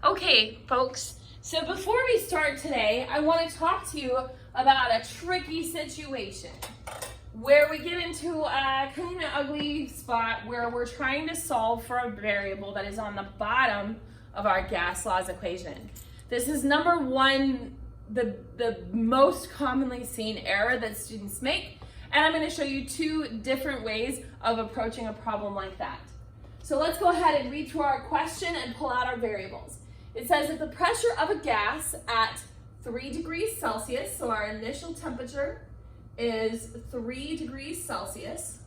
Okay, folks, so before we start today, I want to talk to you about a tricky situation where we get into a kind of ugly spot where we're trying to solve for a variable that is on the bottom of our gas laws equation. This is number one, the most commonly seen error that students make, and I'm going to show you two different ways of approaching a problem like that. So let's go ahead and read through our question and pull out our variables. It says that the pressure of a gas at 3 degrees Celsius, so our initial temperature is 3 degrees Celsius,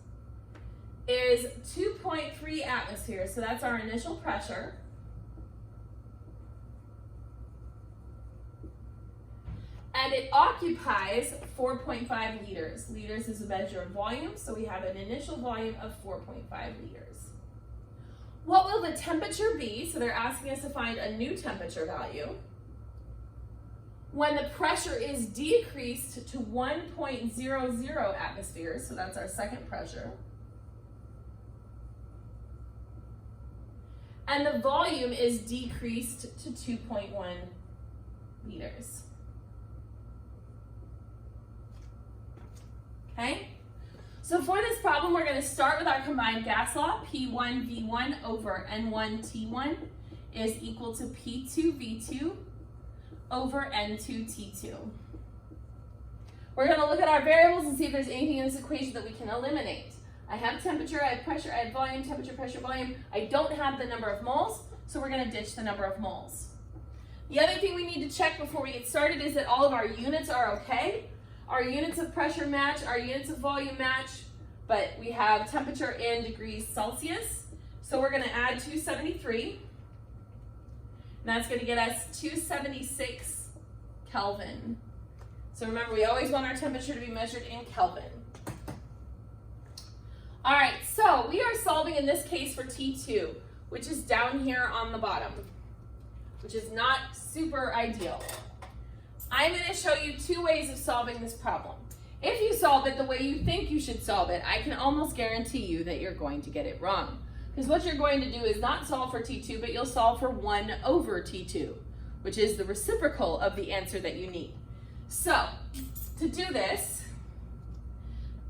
is 2.3 atmospheres, so that's our initial pressure. And it occupies 4.5 liters. Liters is a measure of volume, so we have an initial volume of 4.5 liters. What will the temperature be? So they're asking us to find a new temperature value when the pressure is decreased to 1.00 atmospheres, so that's our second pressure. And the volume is decreased to 2.1 liters. Okay? So for this problem, we're going to start with our combined gas law. P1V1 over N1T1 is equal to P2V2 over N2T2. We're going to look at our variables and see if there's anything in this equation that we can eliminate. I have temperature, I have pressure, I have volume, temperature, pressure, volume. I don't have the number of moles, so we're going to ditch the number of moles. The other thing we need to check before we get started is that all of our units are okay. Our units of pressure match, our units of volume match, but we have temperature in degrees Celsius. So we're going to add 273, and that's going to get us 276 Kelvin. So remember, we always want our temperature to be measured in Kelvin. All right, so we are solving in this case for T2, which is down here on the bottom, which is not super ideal. I'm going to show you two ways of solving this problem. If you solve it the way you think you should solve it, I can almost guarantee you that you're going to get it wrong. Because what you're going to do is not solve for T2, but you'll solve for 1 over T2, which is the reciprocal of the answer that you need. So, to do this,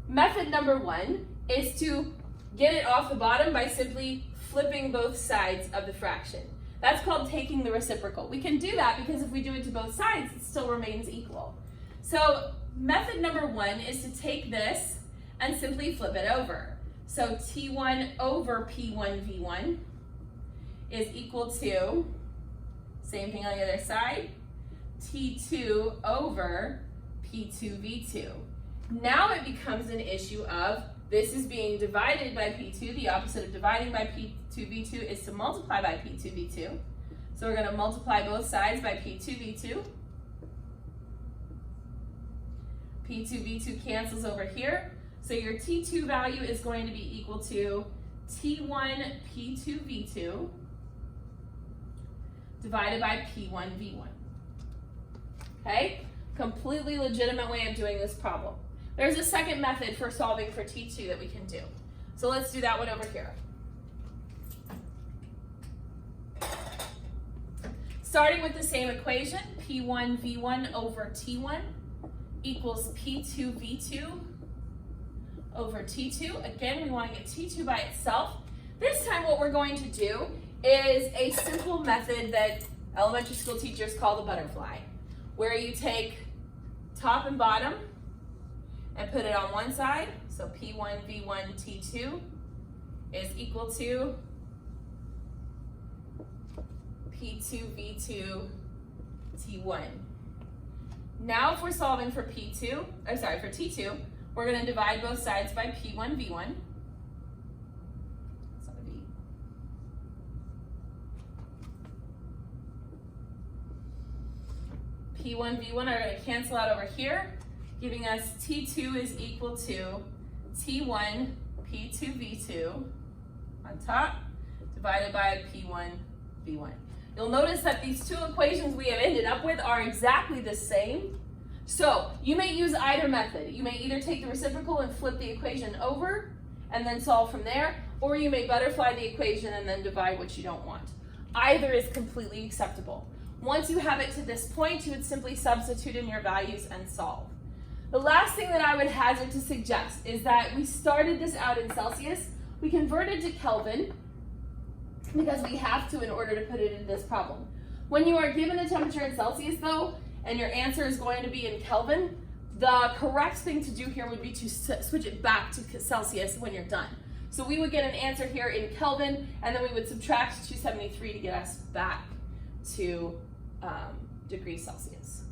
method number one is to get it off the bottom by simply flipping both sides of the fraction. That's called taking the reciprocal. We can do that because if we do it to both sides, it still remains equal. So method number one is to take this and simply flip it over. So T1 over P1V1 is equal to, same thing on the other side, T2 over P2V2. Now it becomes an issue of this is being divided by P2. The opposite of dividing by P2V2 is to multiply by P2V2. So we're going to multiply both sides by P2V2. P2V2 cancels over here. So your T2 value is going to be equal to T1 P2V2 divided by P1V1. Okay? Completely legitimate way of doing this problem. There's a second method for solving for T2 that we can do. So let's do that one over here. Starting with the same equation, P1V1 over T1 equals P2V2 over T2. Again, we want to get T2 by itself. This time what we're going to do is a simple method that elementary school teachers call the butterfly, where you take top and bottom and put it on one side, so P1V1 T2 is equal to P2V2 T1. Now if we're solving for T2, we're going to divide both sides by P1V1. That's not a V. P1V1 are going to cancel out over here, giving us T2 is equal to T1 P2V2 on top divided by P1V1. You'll notice that these two equations we have ended up with are exactly the same. So you may use either method. You may either take the reciprocal and flip the equation over and then solve from there, or you may butterfly the equation and then divide what you don't want. Either is completely acceptable. Once you have it to this point, you would simply substitute in your values and solve. The last thing that I would hazard to suggest is that we started this out in Celsius, we converted to Kelvin, because we have to in order to put it in this problem. When you are given a temperature in Celsius though, and your answer is going to be in Kelvin, the correct thing to do here would be to switch it back to Celsius when you're done. So we would get an answer here in Kelvin, and then we would subtract 273 to get us back to degrees Celsius.